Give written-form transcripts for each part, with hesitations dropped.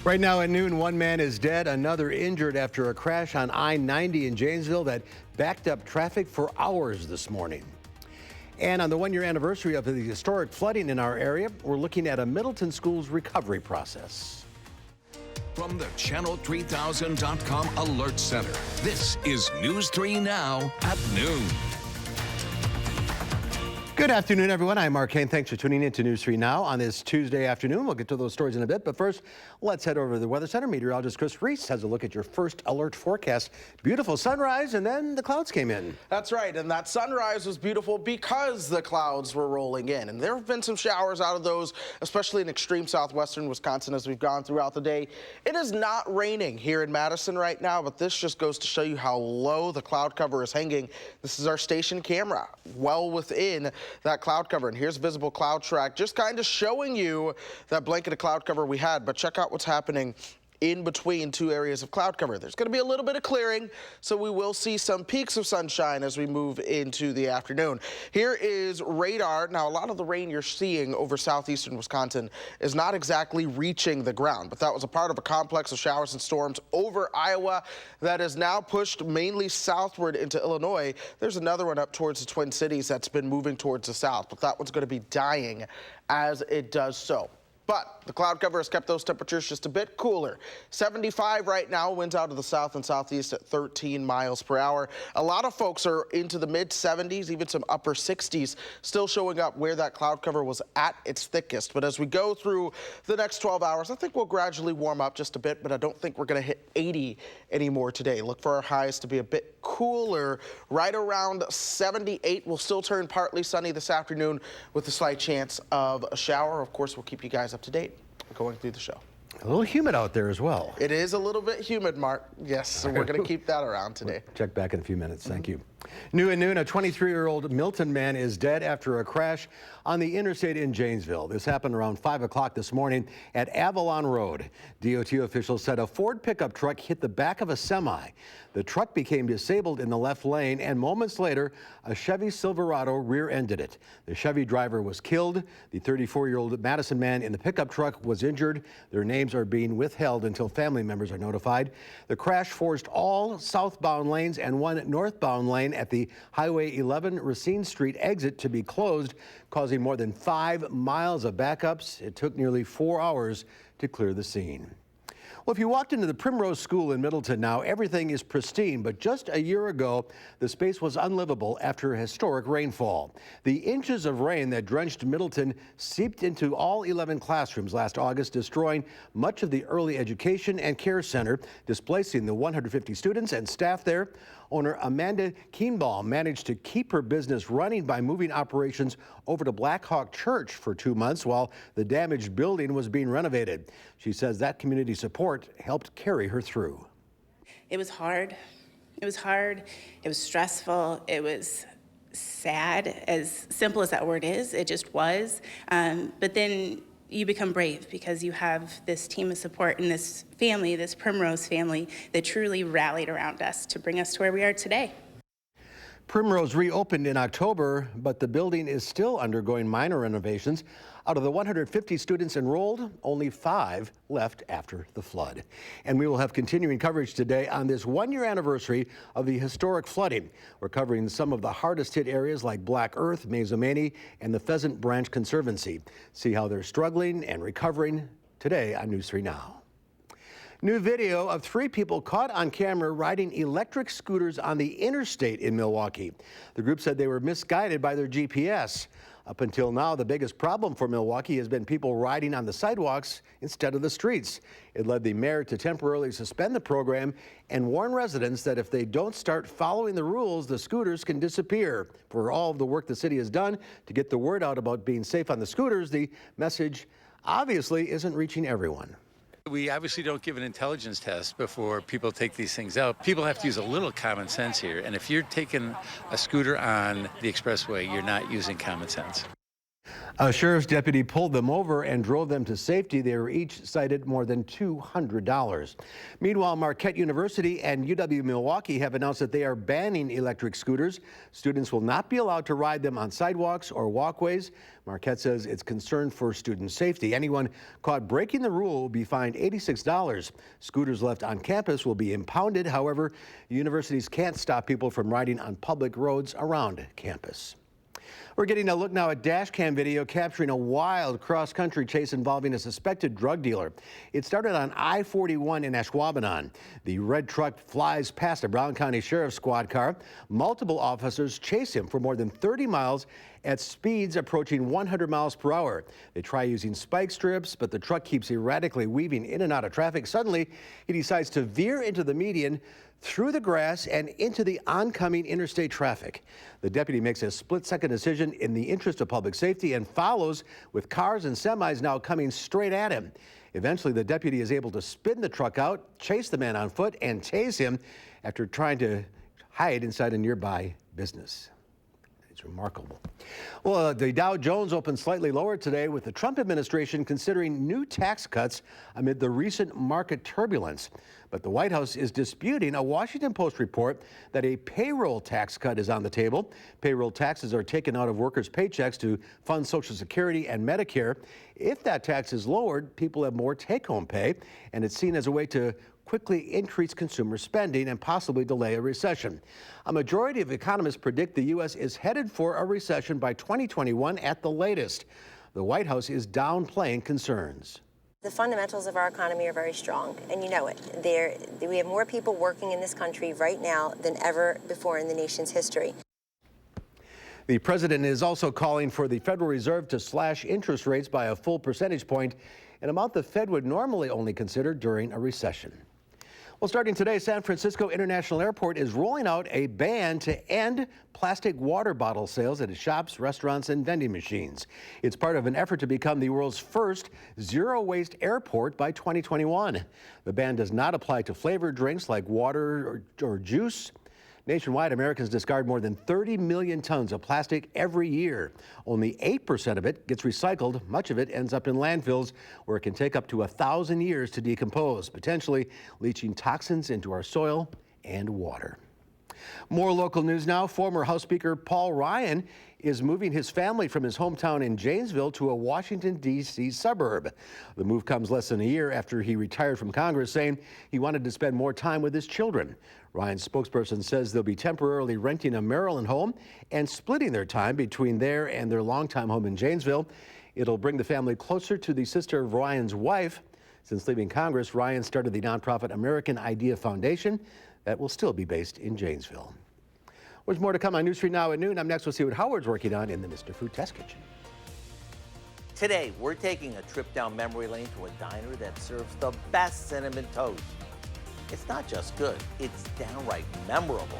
Right now at noon, one man is dead, another injured after a crash on I-90 in Janesville that backed up traffic for hours this morning. And on the one-year anniversary of the historic flooding in our area, we're looking at a Middleton school's recovery process. From the Channel3000.com Alert Center, this is News 3 Now at noon. Good afternoon, everyone. I'm Mark Kane. Thanks for tuning in to News 3 Now on this Tuesday afternoon. We'll get to those stories in a bit, but first, let's head over to the Weather Center. Meteorologist Chris Reese has a look at your first alert forecast. Beautiful sunrise, and then the clouds came in. That's right, and that sunrise was beautiful because the clouds were rolling in, and there have been some showers out of those, especially in extreme southwestern Wisconsin as we've gone throughout the day. It is not raining here in Madison right now, but this just goes to show you how low the cloud cover is hanging. This is our station camera, well within that cloud cover, and here's visible cloud track, just kind of showing you that blanket of cloud cover we had. But check out what's happening in between two areas of cloud cover. There's going to be a little bit of clearing, so we will see some peaks of sunshine as we move into the afternoon. Here is radar. Now, a lot of the rain you're seeing over southeastern Wisconsin is not exactly reaching the ground, but that was a part of a complex of showers and storms over Iowa that is now pushed mainly southward into Illinois. There's another one up towards the Twin Cities that's been moving towards the south, but that one's going to be dying as it does so. But the cloud cover has kept those temperatures just a bit cooler. 75 right now, winds out of the south and southeast at 13 miles per hour. A lot of folks are into the mid 70s, even some upper 60s, still showing up where that cloud cover was at its thickest. But as we go through the next 12 hours, I think we'll gradually warm up just a bit, but I don't think we're going to hit 80 anymore today. Look for our highs to be a bit cooler, right around 78. We'll still turn partly sunny this afternoon with a slight chance of a shower. Of course, we'll keep you guys up to date going through the show. A little humid out there as well. It is a little bit humid, Mark. Yes, so we're going to keep that around today. We'll check back in a few minutes. Thank you. New at noon, a 23-year-old Milton man is dead after a crash on the interstate in Janesville. This happened around 5 o'clock this morning at Avalon Road. DOT officials said a Ford pickup truck hit the back of a semi. The truck became disabled in the left lane, and moments later, a Chevy Silverado rear-ended it. The Chevy driver was killed. The 34-year-old Madison man in the pickup truck was injured. Their names are being withheld until family members are notified. The crash forced all southbound lanes and one northbound lane at the Highway 11 Racine Street exit to be closed, causing more than 5 miles of backups. It took nearly 4 hours to clear the scene. Well, if you walked into the Primrose School in Middleton now, everything is pristine, but just a year ago, the space was unlivable after historic rainfall. The inches of rain that drenched Middleton seeped into all 11 classrooms last August, destroying much of the early education and care center, displacing the 150 students and staff there. Owner Amanda Keenbaum managed to keep her business running by moving operations over to Black Hawk Church for 2 months while the damaged building was being renovated. She says that community support helped carry her through. It was hard. It was hard. It was stressful. It was sad, as simple as that word is. It just was. But then you become brave because you have this team of support and this family, this Primrose family, that truly rallied around us to bring us to where we are today. Primrose reopened in October, but the building is still undergoing minor renovations. Out of the 150 students enrolled, only 5 left after the flood. And we will have continuing coverage today on this one-year anniversary of the historic flooding. We're covering some of the hardest hit areas like Black Earth, Mazomanie, and the Pheasant Branch Conservancy. See how they're struggling and recovering today on News 3 Now. New video of 3 people caught on camera riding electric scooters on the interstate in Milwaukee. The group said they were misguided by their GPS. Up until now, the biggest problem for Milwaukee has been people riding on the sidewalks instead of the streets. It led the mayor to temporarily suspend the program and warn residents that if they don't start following the rules, the scooters can disappear. For all of the work the city has done to get the word out about being safe on the scooters, the message obviously isn't reaching everyone. We obviously don't give an intelligence test before people take these things out. People have to use a little common sense here. And if you're taking a scooter on the expressway, you're not using common sense. A sheriff's deputy pulled them over and drove them to safety. They were each cited more than $200. Meanwhile, Marquette University and UW-Milwaukee have announced that they are banning electric scooters. Students will not be allowed to ride them on sidewalks or walkways. Marquette says it's concerned for student safety. Anyone caught breaking the rule will be fined $86. Scooters left on campus will be impounded. However, universities can't stop people from riding on public roads around campus. We're getting a look now at dash cam video capturing a wild cross-country chase involving a suspected drug dealer. It started on I-41 in Ashwaubenon. The red truck flies past a Brown County Sheriff's Squad car. Multiple officers chase him for more than 30 miles at speeds approaching 100 miles per hour. They try using spike strips, but the truck keeps erratically weaving in and out of traffic. Suddenly, he decides to veer into the median, through the grass and into the oncoming interstate traffic. The deputy makes a split-second decision in the interest of public safety and follows with cars and semis now coming straight at him. Eventually, the deputy is able to spin the truck out, chase the man on foot, and tase him after trying to hide inside a nearby business. It's remarkable. Well, the Dow Jones opened slightly lower today with the Trump administration considering new tax cuts amid the recent market turbulence. But the White House is disputing a Washington Post report that a payroll tax cut is on the table. Payroll taxes are taken out of workers' paychecks to fund Social Security and Medicare. If that tax is lowered, people have more take-home pay, and it's seen as a way to quickly increase consumer spending and possibly delay a recession. A majority of economists predict the U.S. is headed for a recession by 2021 at the latest. The White House is downplaying concerns. The fundamentals of our economy are very strong, and you know it. We have more people working in this country right now than ever before in the nation's history. The president is also calling for the Federal Reserve to slash interest rates by a full percentage point, an amount the Fed would normally only consider during a recession. Well, starting today, San Francisco International Airport is rolling out a ban to end plastic water bottle sales at its shops, restaurants, and vending machines. It's part of an effort to become the world's first zero-waste airport by 2021. The ban does not apply to flavored drinks like water or juice. Nationwide, Americans discard more than 30 million tons of plastic every year. Only 8% of it gets recycled. Much of it ends up in landfills, where it can take up to 1,000 years to decompose, potentially leaching toxins into our soil and water. More local news now. Former House Speaker Paul Ryan is moving his family from his hometown in Janesville to a Washington, D.C. suburb. The move comes less than a year after he retired from Congress, saying he wanted to spend more time with his children. Ryan's spokesperson says they'll be temporarily renting a Maryland home and splitting their time between there and their longtime home in Janesville. It'll bring the family closer to the sister of Ryan's wife. Since leaving Congress, Ryan started the nonprofit American Idea Foundation that will still be based in Janesville. There's more to come on News 3 Now at noon. Up next, we'll see what Howard's working on in the Mr. Food Test Kitchen. Today, we're taking a trip down memory lane to a diner that serves the best cinnamon toast. It's not just good, it's downright memorable.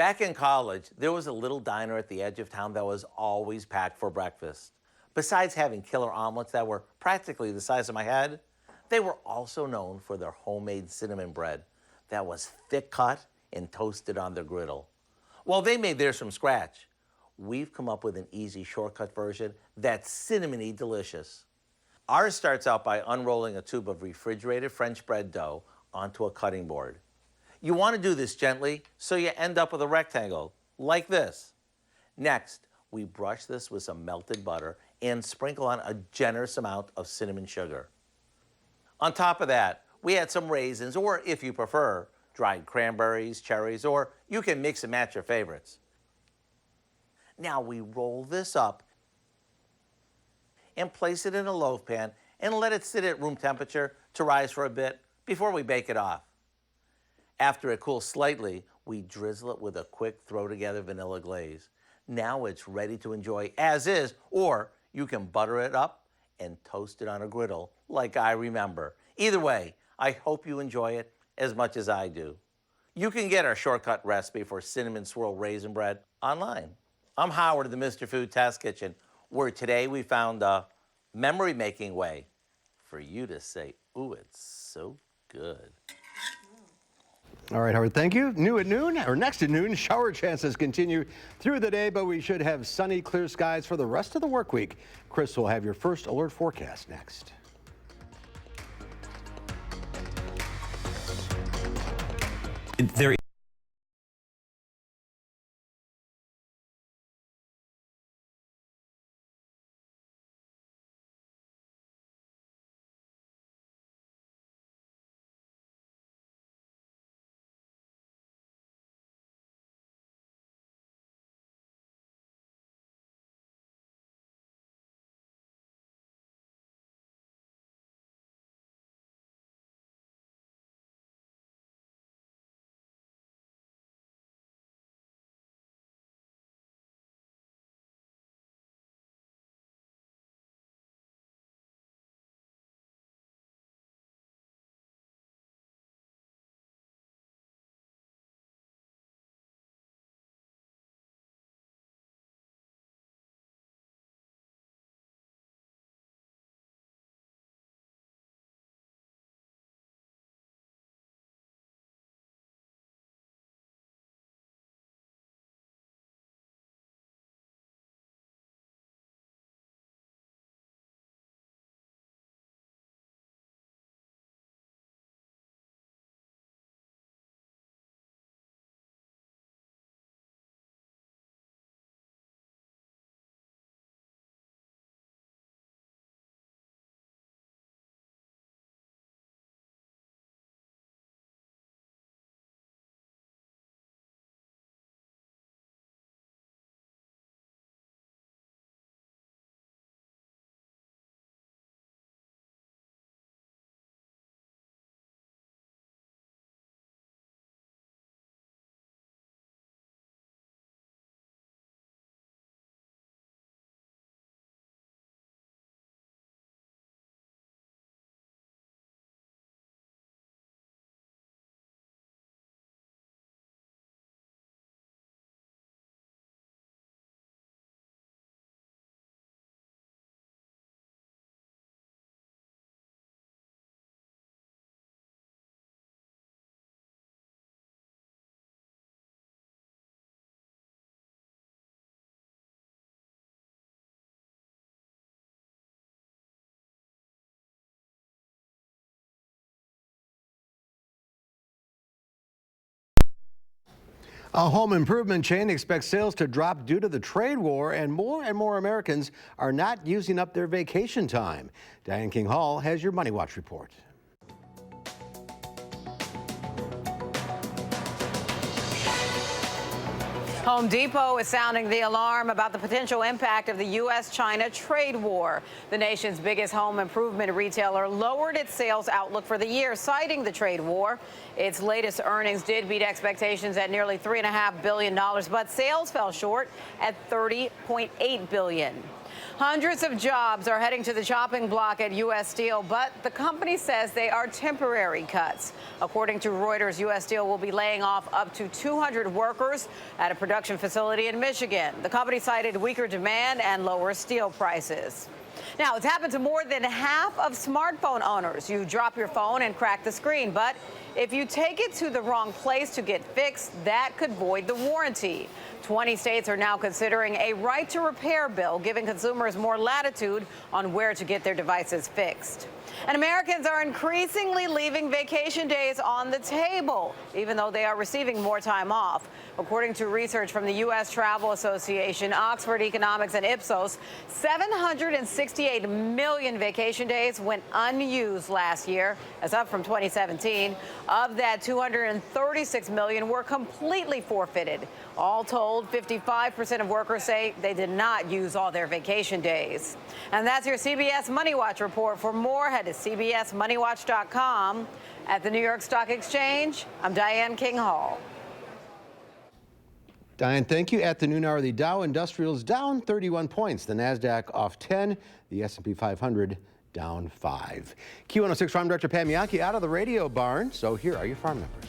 Back in college, there was a little diner at the edge of town that was always packed for breakfast. Besides having killer omelets that were practically the size of my head, they were also known for their homemade cinnamon bread that was thick cut and toasted on their griddle. Well, they made theirs from scratch. We've come up with an easy shortcut version that's cinnamony delicious. Ours starts out by unrolling a tube of refrigerated French bread dough onto a cutting board. You want to do this gently so you end up with a rectangle, like this. Next, we brush this with some melted butter and sprinkle on a generous amount of cinnamon sugar. On top of that, we add some raisins, or if you prefer, dried cranberries, cherries, or you can mix and match your favorites. Now we roll this up and place it in a loaf pan and let it sit at room temperature to rise for a bit before we bake it off. After it cools slightly, we drizzle it with a quick throw-together vanilla glaze. Now it's ready to enjoy as is, or you can butter it up and toast it on a griddle like I remember. Either way, I hope you enjoy it as much as I do. You can get our shortcut recipe for cinnamon swirl raisin bread online. I'm Howard of the Mr. Food Test Kitchen, where today we found a memory-making way for you to say, ooh, it's so good. All right, Howard, thank you. New at noon, or next at noon, shower chances continue through the day, but we should have sunny, clear skies for the rest of the work week. Chris will have your first alert forecast next. There A home improvement chain expects sales to drop due to the trade war, and more Americans are not using up their vacation time. Diane King Hall has your Money Watch report. Home Depot is sounding the alarm about the potential impact of the U.S.-China trade war. The nation's biggest home improvement retailer lowered its sales outlook for the year, citing the trade war. Its latest earnings did beat expectations at nearly $3.5 billion, but sales fell short at $30.8 billion. Hundreds of jobs are heading to the chopping block at U.S. Steel, but the company says they are temporary cuts. According to Reuters, U.S. Steel will be laying off up to 200 workers at a production facility in Michigan. The company cited weaker demand and lower steel prices. Now, it's happened to more than half of smartphone owners. You drop your phone and crack the screen, but if you take it to the wrong place to get fixed, that could void the warranty. 20 states are now considering a right to repair bill, giving consumers more latitude on where to get their devices fixed. And Americans are increasingly leaving vacation days on the table, even though they are receiving more time off. According to research from the U.S. Travel Association, Oxford Economics, and Ipsos, 768 million vacation days went unused last year. That's up from 2017. Of that, 236 million were completely forfeited. All told, 55% of workers say they did not use all their vacation days. And that's your CBS Money Watch report. For more, head to CBSMoneyWatch.com. At the New York Stock Exchange, I'm Diane King Hall. Diane, thank you. At the noon hour, the Dow Industrials down 31 points. The NASDAQ off 10. The S&P 500 down 5. Q106 Farm Director Pam Yankee out of the radio barn. So here are your farm numbers.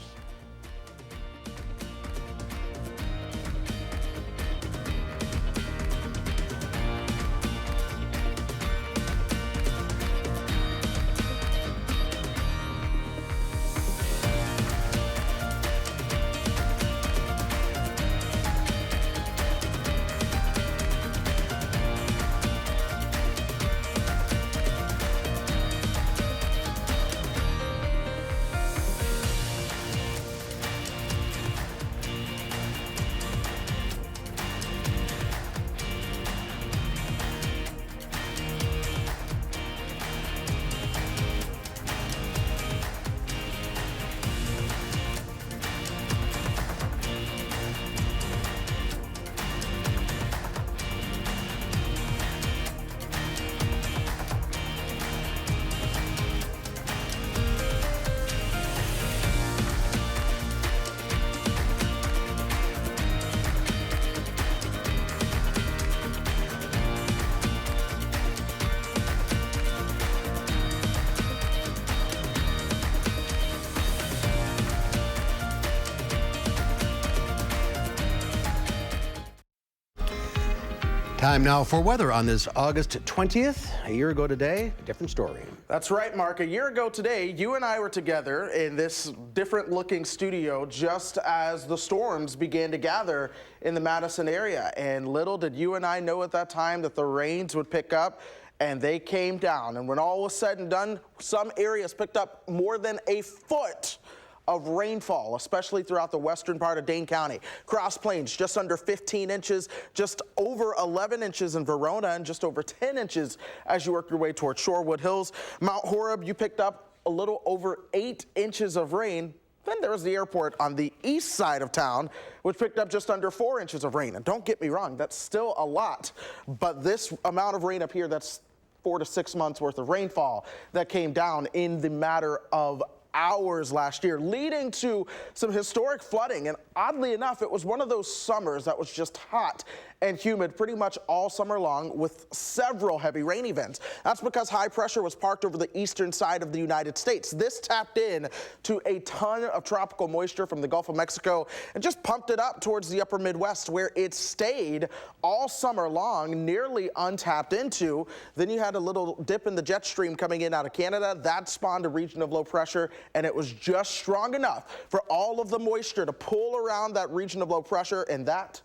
Time now for weather on this August 20th. A year ago today, a different story. That's right, Mark. A year ago today, you and I were together in this different-looking studio just as the storms began to gather in the Madison area. And little did you and I know at that time that the rains would pick up, and they came down. And when all was said and done, some areas picked up more than a foot of rainfall, especially throughout the western part of Dane County. Cross Plains, just under 15 inches, just over 11 inches in Verona, and just over 10 inches as you work your way towards Shorewood Hills. Mount Horeb, you picked up a little over 8 inches of rain. Then there was the airport on the east side of town, which picked up just under 4 inches of rain. And don't get me wrong, that's still a lot. But this amount of rain up here, that's 4 to 6 months worth of rainfall that came down in the matter of hours last year, leading to some historic flooding. And oddly enough, it was one of those summers that was just hot and humid pretty much all summer long, with several heavy rain events. That's because high pressure was parked over the eastern side of the United States. This tapped in to a ton of tropical moisture from the Gulf of Mexico and just pumped it up towards the upper Midwest, where it stayed all summer long, nearly untapped into. Then you had a little dip in the jet stream coming in out of Canada. That spawned a region of low pressure, and it was just strong enough for all of the moisture to pull around that region of low pressure, and that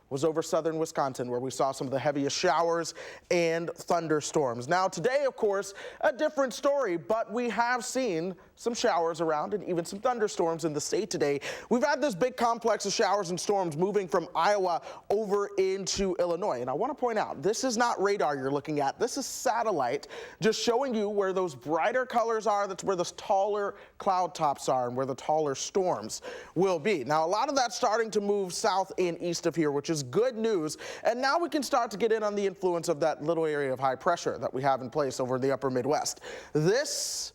was over southern Wisconsin, where we saw some of the heaviest showers and thunderstorms. Now today, of course, a different story, but we have seen some showers around and even some thunderstorms in the state today. We've had this big complex of showers and storms moving from Iowa over into Illinois. And I want to point out, this is not radar you're looking at. This is satellite, just showing you where those brighter colors are. That's where the taller cloud tops are and where the taller storms will be. Now, a lot of that's starting to move south and east of here, which is good news. And now we can start to get in on the influence of that little area of high pressure that we have in place over the upper Midwest. This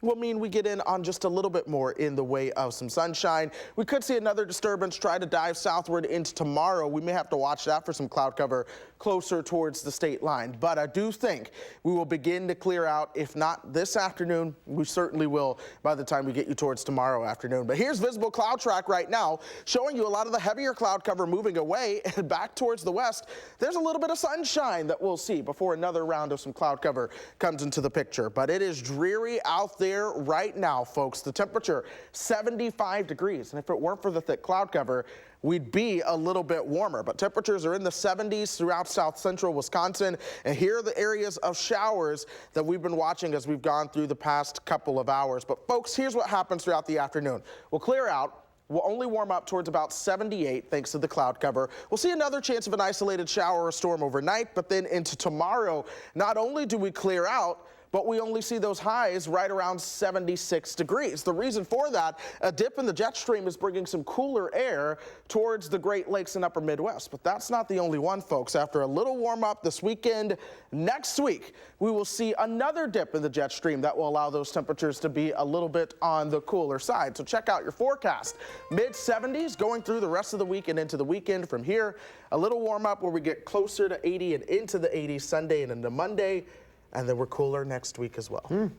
will mean we get in on just a little bit more in the way of some sunshine. We could see another disturbance try to dive southward into tomorrow. We may have to watch that for some cloud cover closer towards the state line. But I do think we will begin to clear out. If not this afternoon, we certainly will by the time we get you towards tomorrow afternoon. But here's visible cloud track right now, showing you a lot of the heavier cloud cover moving away and back towards the west. There's a little bit of sunshine that we'll see before another round of some cloud cover comes into the picture. But it is dreary out there right now, folks. The temperature 75 degrees. And if it weren't for the thick cloud cover, we'd be a little bit warmer, but temperatures are in the 70s throughout south central Wisconsin. And here are the areas of showers that we've been watching as we've gone through the past couple of hours. But folks, here's what happens throughout the afternoon. We'll clear out. We'll only warm up towards about 78 thanks to the cloud cover. We'll see another chance of an isolated shower or storm overnight, but then into tomorrow, not only do we clear out, but we only see those highs right around 76 degrees. The reason for that, a dip in the jet stream is bringing some cooler air towards the Great Lakes and upper Midwest. But that's not the only one, folks. After a little warm up this weekend, next week, we will see another dip in the jet stream that will allow those temperatures to be a little bit on the cooler side. So check out your forecast. Mid 70s going through the rest of the week and into the weekend. From here, a little warm up where we get closer to 80 and into the 80s Sunday and into Monday. And then we're cooler next week as well.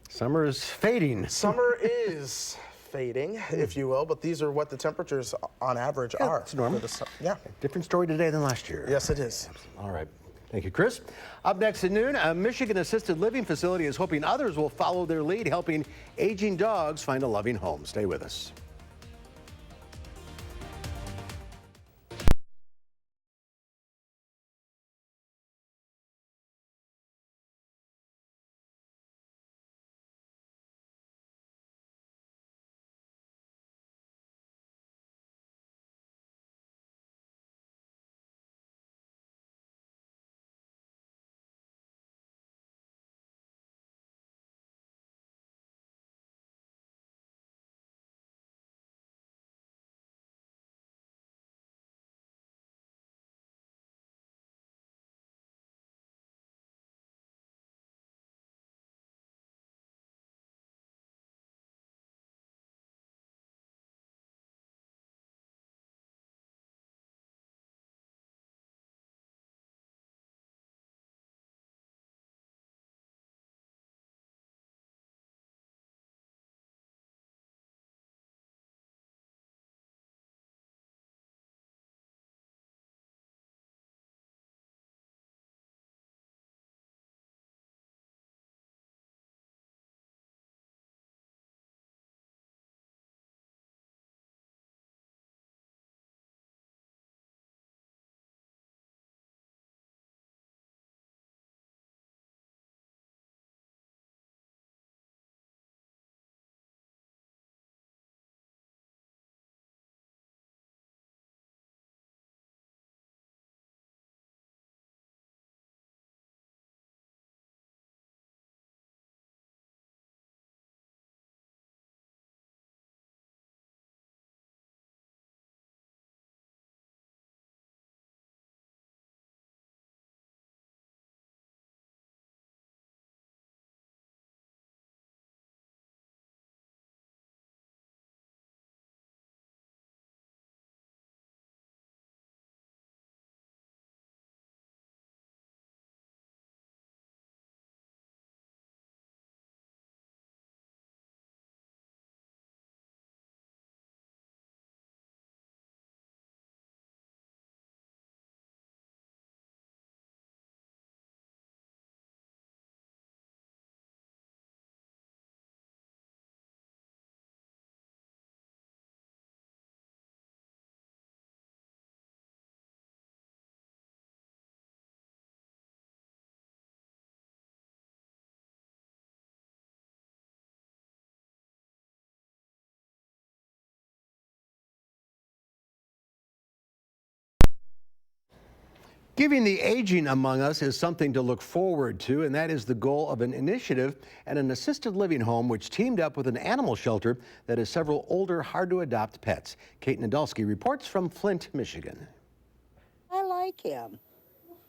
Summer is fading. Summer is fading, if you will, but these are what the temperatures on average are. It's normal. Yeah. Different story today than last year. Yes, it is. All right. Thank you, Chris. Up next at noon, a Michigan assisted living facility is hoping others will follow their lead, helping aging dogs find a loving home. Stay with us. Giving the aging among us is something to look forward to, and that is the goal of an initiative at an assisted living home which teamed up with an animal shelter that has several older, hard-to-adopt pets. Kate Nadolski reports from Flint, Michigan. I like him.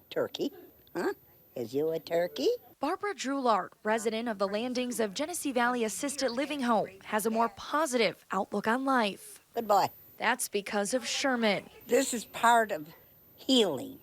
Turkey, huh? Is you a turkey? Barbara Drulart, resident of the landings of Genesee Valley Assisted Living Home, has a more positive outlook on life. Good boy. That's because of Sherman. This is part of healing.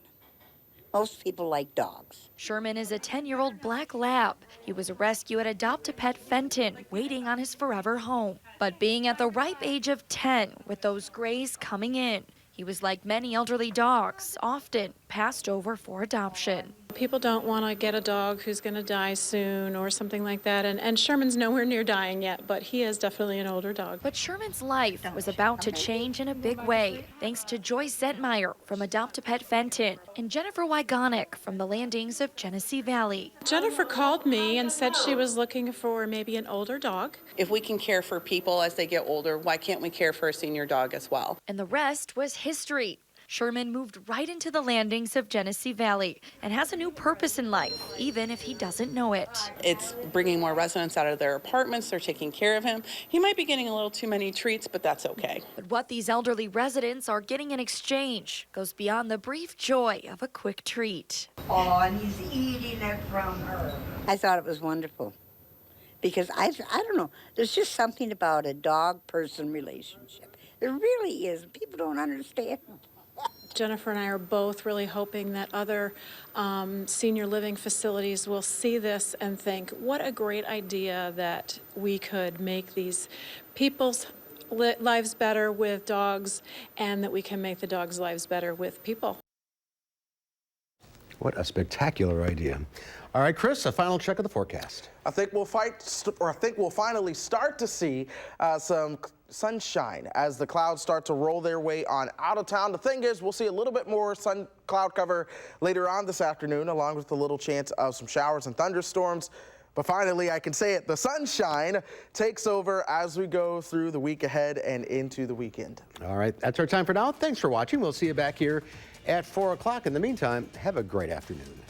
Most people like dogs. Sherman is a 10-year-old black lab. He was a rescue at Adopt-A-Pet Fenton, waiting on his forever home. But being at the ripe age of 10, with those grays coming in, he was like many elderly dogs, often passed over for adoption. People don't want to get a dog who's going to die soon or something like that, and Sherman's nowhere near dying yet, but he is definitely an older dog. But Sherman's life was about to change in a big way, thanks to Joyce Zentmeyer from Adopt-A-Pet Fenton and Jennifer Wygonick from the landings of Genesee Valley. Jennifer called me and said she was looking for maybe an older dog. If we can care for people as they get older, why can't we care for a senior dog as well? And the rest was history. Sherman moved right into the landings of Genesee Valley and has a new purpose in life, even if he doesn't know it. It's bringing more residents out of their apartments. They're taking care of him. He might be getting a little too many treats, but that's okay. But what these elderly residents are getting in exchange goes beyond the brief joy of a quick treat. Oh, and he's eating it from her. I thought it was wonderful because I don't know, there's just something about a dog-person relationship. There really is. People don't understand. Jennifer and I are both really hoping that other senior living facilities will see this and think, what a great idea that we could make these people's lives better with dogs, and that we can make the dogs' lives better with people. What a spectacular idea. All right, Chris, a final check of the forecast. I think we'll finally start to see some sunshine as the clouds start to roll their way on out of town. The thing is, we'll see a little bit more cloud cover later on this afternoon, along with a little chance of some showers and thunderstorms. But finally, I can say it, the sunshine takes over as we go through the week ahead and into the weekend. All right, that's our time for now. Thanks for watching. We'll see you back here at 4 o'clock. In the meantime, have a great afternoon.